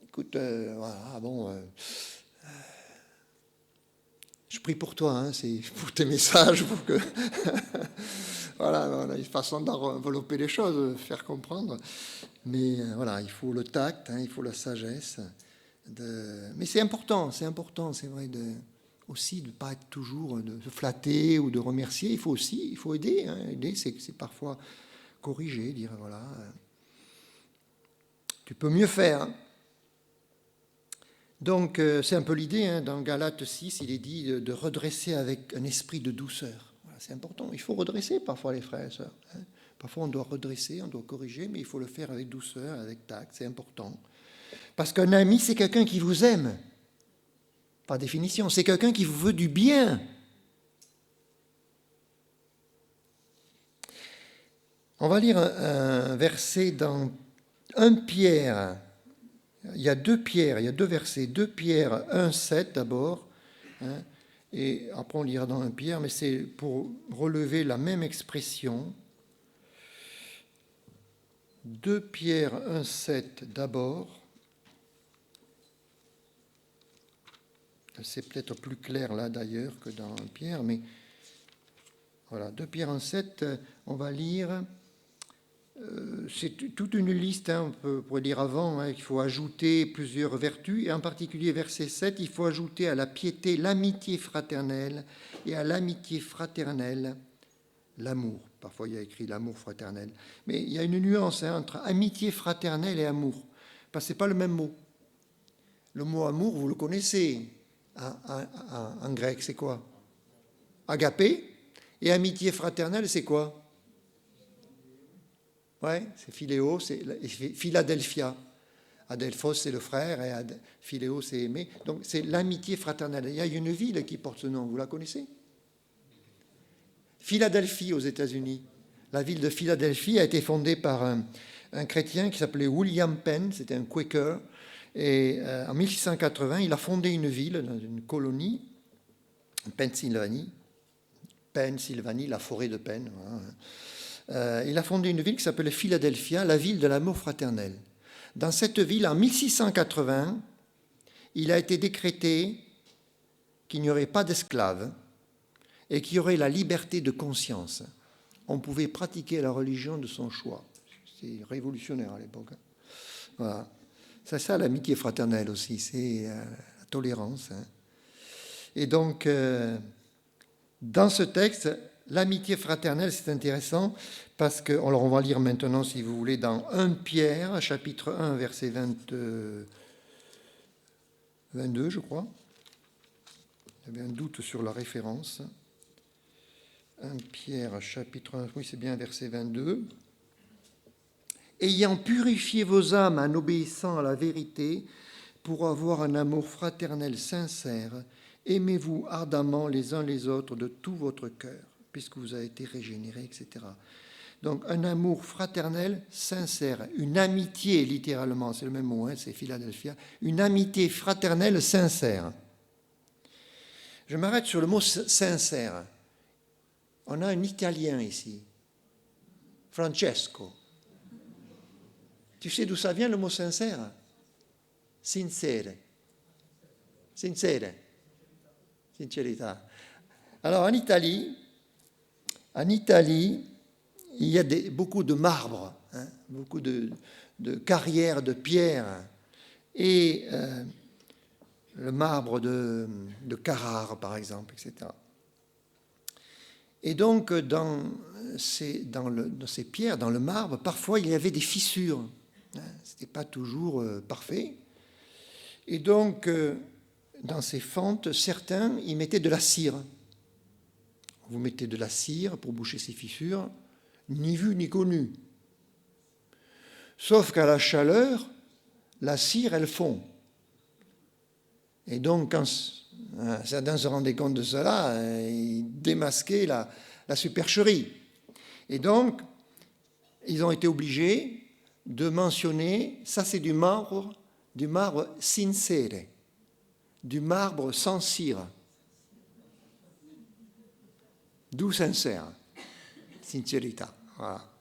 écoute, voilà, bon, je prie pour toi, c'est pour tes messages, pour que voilà, une façon d'envelopper les choses, faire comprendre. Mais voilà, il faut le tact, il faut la sagesse. Mais c'est important, c'est vrai aussi de ne pas être toujours de se flatter ou de remercier. Il faut aider. Aider, c'est parfois corriger, dire voilà, tu peux mieux faire. Donc, c'est un peu l'idée. Dans Galates 6, il est dit de redresser avec un esprit de douceur. Voilà, c'est important. Il faut redresser parfois les frères et sœurs. Parfois, on doit redresser, on doit corriger, mais il faut le faire avec douceur, avec tact. C'est important. Parce qu'un ami, c'est quelqu'un qui vous aime. Par définition, c'est quelqu'un qui vous veut du bien. On va lire un verset dans 1 Pierre. Il y a 2 Pierre, il y a 2 versets. 2 Pierre 1, 7 d'abord. Et après on lira dans 1 Pierre, mais c'est pour relever la même expression. 2 Pierre 1, 7 d'abord. C'est peut-être plus clair là d'ailleurs que dans 1 Pierre, mais voilà, 2 Pierre 1,7, on va lire. C'est toute une liste, hein, on pourrait lire avant, hein, il faut ajouter plusieurs vertus, et en particulier verset 7, il faut ajouter à la piété l'amitié fraternelle, et à l'amitié fraternelle l'amour. Parfois il y a écrit l'amour fraternel, mais il y a une nuance, hein, entre amitié fraternelle et amour, parce que ce n'est pas le même mot. Le mot amour, vous le connaissez, en grec, c'est quoi? Agapé, et amitié fraternelle, c'est quoi? Ouais, c'est Philéo, c'est Philadelphia. Adelphos, c'est le frère, et Philéo, c'est aimé. Donc, c'est l'amitié fraternelle. Il y a une ville qui porte ce nom, vous la connaissez? Philadelphie, aux États-Unis. La ville de Philadelphie a été fondée par un chrétien qui s'appelait William Penn, c'était un Quaker. Et en 1680, il a fondé une ville, une colonie, Pennsylvanie, la forêt de Penn. Voilà. Il a fondé une ville qui s'appelait Philadelphia, la ville de l'amour fraternel. Dans cette ville, en 1680, il a été décrété qu'il n'y aurait pas d'esclaves et qu'il y aurait la liberté de conscience. On pouvait pratiquer la religion de son choix. C'est révolutionnaire à l'époque. Voilà. C'est ça l'amitié fraternelle aussi, c'est la tolérance. Hein. Et donc, dans ce texte, l'amitié fraternelle, c'est intéressant parce que, alors on va lire maintenant, si vous voulez, dans 1 Pierre, chapitre 1, verset 22, je crois. J'avais un doute sur la référence. 1 Pierre, chapitre 1, oui, c'est bien verset 22. Ayant purifié vos âmes en obéissant à la vérité, pour avoir un amour fraternel sincère, aimez-vous ardemment les uns les autres de tout votre cœur, puisque vous avez été régénérés, etc. Donc un amour fraternel sincère, une amitié littéralement, c'est le même mot, hein, c'est Philadelphia, une amitié fraternelle sincère. Je m'arrête sur le mot sincère. On a un Italien ici, Francesco. Tu sais d'où ça vient le mot sincère? Sincere. Sincere. Sincerità. Alors en Italie, il y a beaucoup de marbre, hein, beaucoup de carrières de pierre, et le marbre de Carrare, par exemple, etc. Et donc, dans ces pierres, dans le marbre, parfois il y avait des fissures. Hein, ce n'était pas toujours parfait. Et donc, dans ces fentes, certains y mettaient de la cire. Vous mettez de la cire pour boucher ces fissures, ni vu ni connu. Sauf qu'à la chaleur, la cire, elle fond. Et donc, quand certains se rendaient compte de cela, ils démasquaient la supercherie. Et donc, ils ont été obligés de mentionner, ça c'est du marbre sincere, du marbre sans cire. D'où sincère, sincerita. Voilà.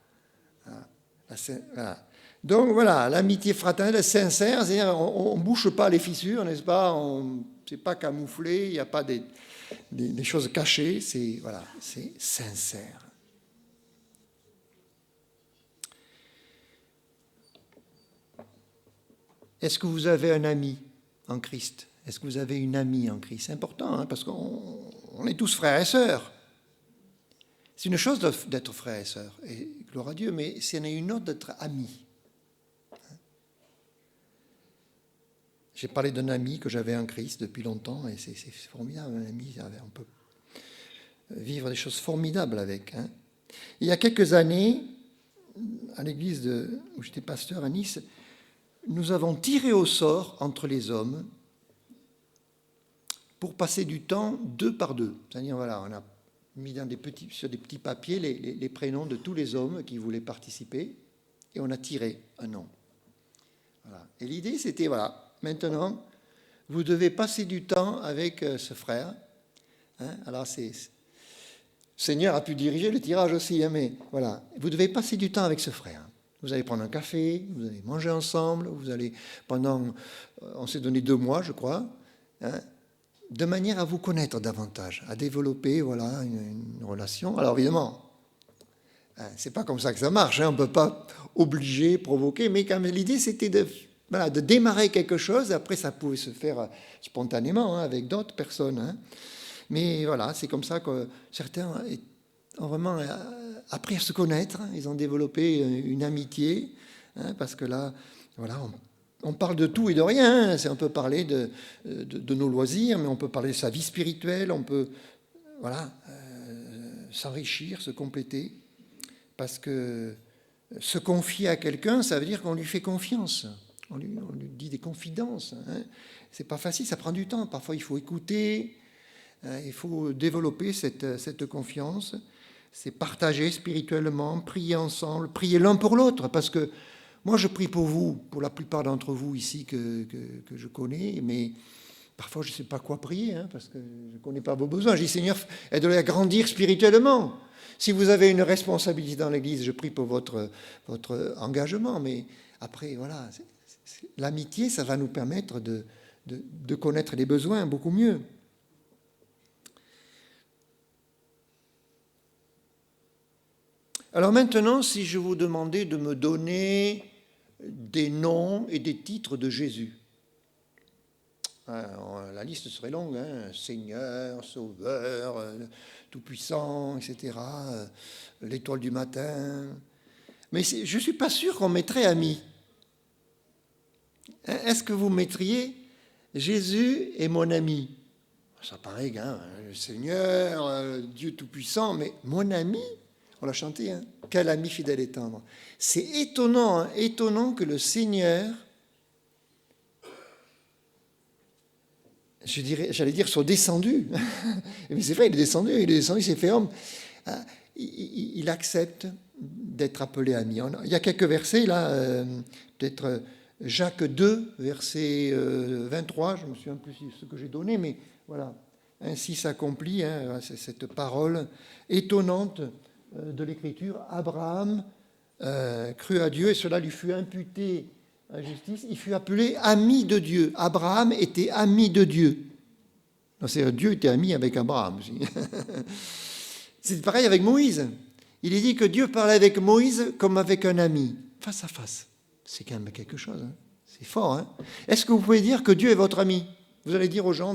Voilà. Donc voilà, l'amitié fraternelle est sincère, c'est-à-dire on ne bouche pas les fissures, n'est-ce pas? C'est pas camouflé, il n'y a pas des choses cachées, c'est sincère. Est-ce que vous avez un ami en Christ? Est-ce que vous avez une amie en Christ? C'est important, hein, parce qu'on est tous frères et sœurs. C'est une chose d'être frères et sœurs, et gloire à Dieu, mais c'en est une autre d'être amis. J'ai parlé d'un ami que j'avais en Christ depuis longtemps, et c'est formidable, un ami, on peut vivre des choses formidables avec. Hein. Il y a quelques années, à l'église où j'étais pasteur à Nice, nous avons tiré au sort entre les hommes pour passer du temps 2 par 2. C'est-à-dire, voilà, on a mis sur des petits papiers les prénoms de tous les hommes qui voulaient participer, et on a tiré un nom. Voilà. Et l'idée, c'était, voilà, maintenant, vous devez passer du temps avec ce frère. Hein. Alors, le Seigneur a pu diriger le tirage aussi, hein, mais voilà, vous devez passer du temps avec ce frère. Vous allez prendre un café, vous allez manger ensemble, vous allez on s'est donné 2 mois, je crois, hein, de manière à vous connaître davantage, à développer voilà, une relation. Alors évidemment, c'est pas comme ça que ça marche, hein, on ne peut pas obliger, provoquer, mais quand même l'idée c'était de démarrer quelque chose, après ça pouvait se faire spontanément hein, avec d'autres personnes. Hein. Mais voilà, c'est comme ça que certains ont vraiment appris à se connaître, hein, ils ont développé une amitié, hein, parce que là, voilà, on parle de tout et de rien, hein. On peut parler de nos loisirs, mais on peut parler de sa vie spirituelle, on peut voilà, s'enrichir, se compléter, parce que se confier à quelqu'un, ça veut dire qu'on lui fait confiance, on lui dit des confidences. Hein. C'est pas facile, ça prend du temps, parfois il faut écouter, il faut développer cette confiance, c'est partager spirituellement, prier ensemble, prier l'un pour l'autre, parce que moi, je prie pour vous, pour la plupart d'entre vous ici que je connais, mais parfois je ne sais pas quoi prier, hein, parce que je ne connais pas vos besoins. Je dis, Seigneur, aide-les à grandir spirituellement. Si vous avez une responsabilité dans l'Église, je prie pour votre engagement, mais après, voilà, l'amitié, ça va nous permettre de connaître les besoins beaucoup mieux. Alors maintenant, si je vous demandais de me donner des noms et des titres de Jésus, la liste serait longue, hein, Seigneur, Sauveur, Tout-Puissant, etc., l'étoile du matin. Mais je ne suis pas sûr qu'on mettrait ami. Est-ce que vous mettriez Jésus est mon ami? Ça paraît, hein, le Seigneur, Dieu Tout-Puissant, mais mon ami? On l'a chanté, hein. Quel ami fidèle et tendre. C'est étonnant, hein, étonnant que le Seigneur, j'allais dire, soit descendu. Mais c'est vrai, il est descendu, il s'est fait homme. Il accepte d'être appelé ami. Il y a quelques versets, là, peut-être Jacques 2, verset 23, je me souviens plus ce que j'ai donné, mais voilà, ainsi s'accomplit hein, cette parole étonnante de l'Écriture. Abraham crut à Dieu et cela lui fut imputé à justice. Il fut appelé ami de Dieu. Abraham était ami de Dieu. Dieu était ami avec Abraham aussi. C'est pareil avec Moïse. Il est dit que Dieu parlait avec Moïse comme avec un ami, face à face. C'est quand même quelque chose. Hein. C'est fort. Hein. Est-ce que vous pouvez dire que Dieu est votre ami? Vous allez dire aux gens,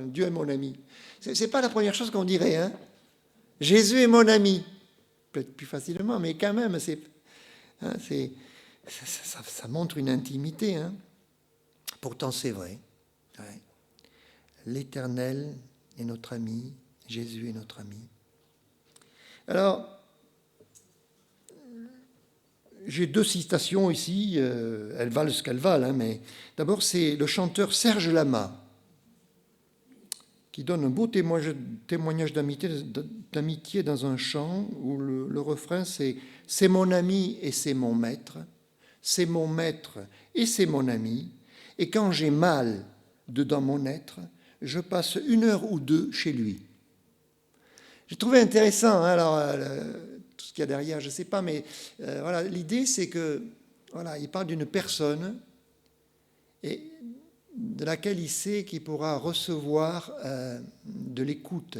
Dieu est mon ami. C'est pas la première chose qu'on dirait. Hein. Jésus est mon ami. Peut-être plus facilement, mais quand même, ça montre une intimité. Hein. Pourtant, c'est vrai. Ouais. L'Éternel est notre ami, Jésus est notre ami. Alors, j'ai deux citations ici, elles valent ce qu'elles valent, hein, mais d'abord, c'est le chanteur Serge Lama qui donne un beau témoignage d'amitié dans un chant où le refrain c'est « C'est mon ami et c'est mon maître, c'est mon maître et c'est mon ami, et quand j'ai mal dedans mon être, je passe 1 heure ou 2 chez lui. » J'ai trouvé intéressant, hein, alors tout ce qu'il y a derrière, je ne sais pas, mais voilà, l'idée c'est que voilà, il parle d'une personne et de laquelle il sait qu'il pourra recevoir de l'écoute.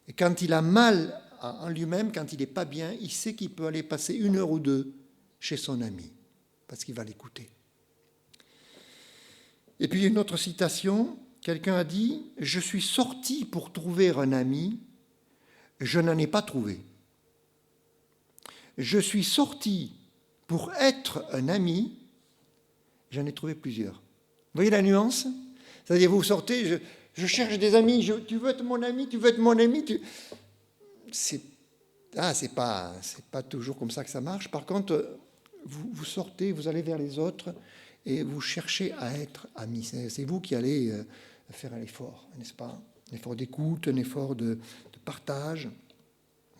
Et quand il a mal en lui-même, quand il n'est pas bien, il sait qu'il peut aller passer 1 heure ou 2 chez son ami, parce qu'il va l'écouter. Et puis une autre citation, quelqu'un a dit « Je suis sorti pour trouver un ami, je n'en ai pas trouvé. Je suis sorti pour être un ami, j'en ai trouvé plusieurs. » Vous voyez la nuance? C'est-à-dire, vous sortez, je cherche des amis, tu veux être mon ami, tu veux être mon ami. C'est pas toujours comme ça que ça marche. Par contre, vous sortez, vous allez vers les autres et vous cherchez à être amis. C'est vous qui allez faire un effort, n'est-ce pas? Un effort d'écoute, un effort de partage.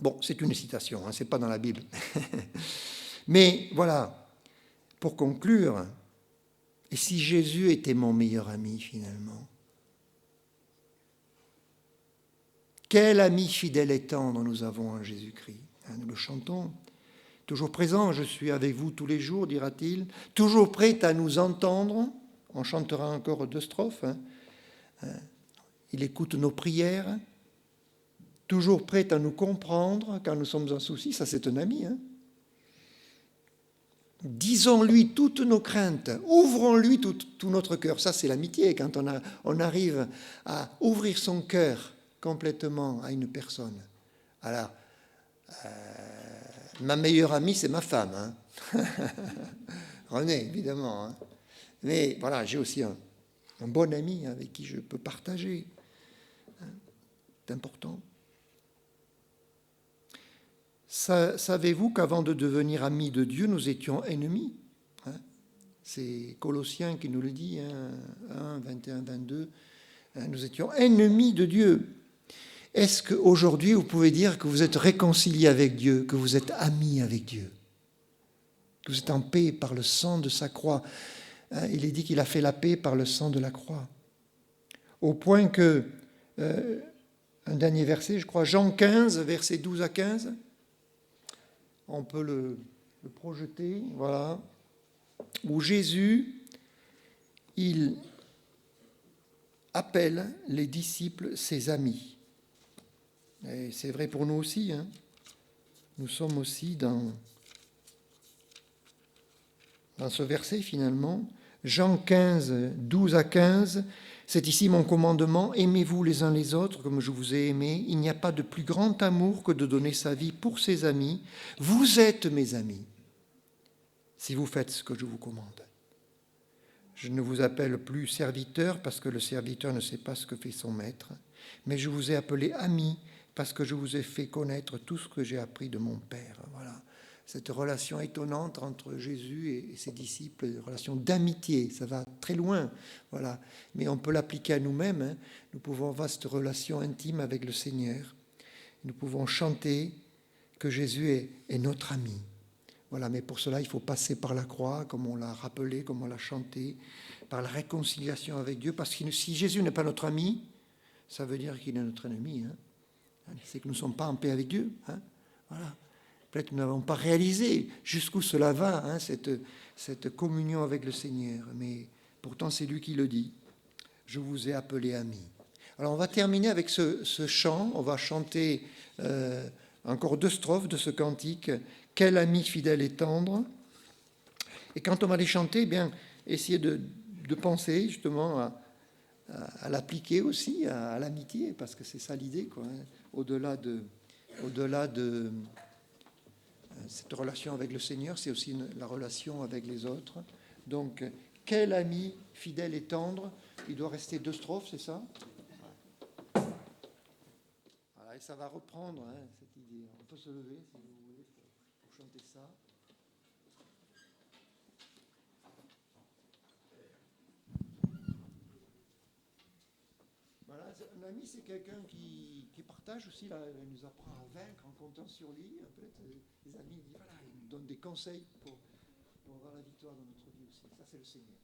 Bon, c'est une citation, hein, c'est pas dans la Bible. Mais voilà, pour conclure, et si Jésus était mon meilleur ami finalement? Quel ami fidèle et tendre nous avons en Jésus-Christ. Nous le chantons. Toujours présent, je suis avec vous tous les jours, dira-t-il. Toujours prêt à nous entendre. On chantera encore 2 strophes. Hein. il écoute nos prières, toujours prêt à nous comprendre quand nous sommes en souci. Ça, c'est un ami. Hein. Disons-lui toutes nos craintes, ouvrons-lui tout notre cœur. Ça, c'est l'amitié, quand on arrive à ouvrir son cœur complètement à une personne. Alors, ma meilleure amie, c'est ma femme. Hein. René, évidemment. Hein. Mais voilà, j'ai aussi un bon ami avec qui je peux partager. Hein. C'est important. Savez-vous qu'avant de devenir amis de Dieu, nous étions ennemis? Hein. C'est Colossiens qui nous le dit, hein, 1, 21, 22. Hein, nous étions ennemis de Dieu. Est-ce qu'aujourd'hui, vous pouvez dire que vous êtes réconciliés avec Dieu, que vous êtes amis avec Dieu, que vous êtes en paix par le sang de sa croix? Hein, il est dit qu'il a fait la paix par le sang de la croix. Au point que, un dernier verset, je crois, Jean 15, versets 12 à 15, on peut le projeter, voilà, où Jésus, il appelle les disciples ses amis. Et c'est vrai pour nous aussi. Hein. Nous sommes aussi dans ce verset finalement. Jean 15, 12 à 15, c'est ici mon commandement, aimez-vous les uns les autres comme je vous ai aimé. Il n'y a pas de plus grand amour que de donner sa vie pour ses amis. Vous êtes mes amis, si vous faites ce que je vous commande. Je ne vous appelle plus serviteur parce que le serviteur ne sait pas ce que fait son maître, mais je vous ai appelé ami parce que je vous ai fait connaître tout ce que j'ai appris de mon Père. Voilà. Cette relation étonnante entre Jésus et ses disciples, une relation d'amitié, ça va très loin, voilà. Mais on peut l'appliquer à nous-mêmes. Hein. Nous pouvons avoir cette relation intime avec le Seigneur. Nous pouvons chanter que Jésus est notre ami. Voilà, mais pour cela, il faut passer par la croix, comme on l'a rappelé, comme on l'a chanté, par la réconciliation avec Dieu. Parce que si Jésus n'est pas notre ami, ça veut dire qu'il est notre ennemi. Hein. C'est que nous ne sommes pas en paix avec Dieu. Hein. Voilà. Peut-être que nous n'avons pas réalisé jusqu'où cela va, hein, cette communion avec le Seigneur. Mais pourtant, c'est lui qui le dit. Je vous ai appelé ami. Alors, on va terminer avec ce chant. On va chanter encore 2 strophes de ce cantique. Quel ami fidèle et tendre. Et quand on va les chanter, eh bien, essayer de penser justement à l'appliquer aussi, à l'amitié, parce que c'est ça l'idée, quoi, hein. Au-delà de cette relation avec le Seigneur, c'est aussi la relation avec les autres. Donc, quel ami fidèle et tendre. Il doit rester 2 strophes, c'est ça? Voilà, et ça va reprendre, hein, cette idée. On peut se lever, si vous voulez, pour chanter ça. Voilà, un ami, c'est quelqu'un qui partage aussi, là, il nous apprend à vaincre en comptant sur lui. Peut-être les amis, voilà, ils nous donnent des conseils pour avoir la victoire dans notre vie aussi. Ça, c'est le Seigneur.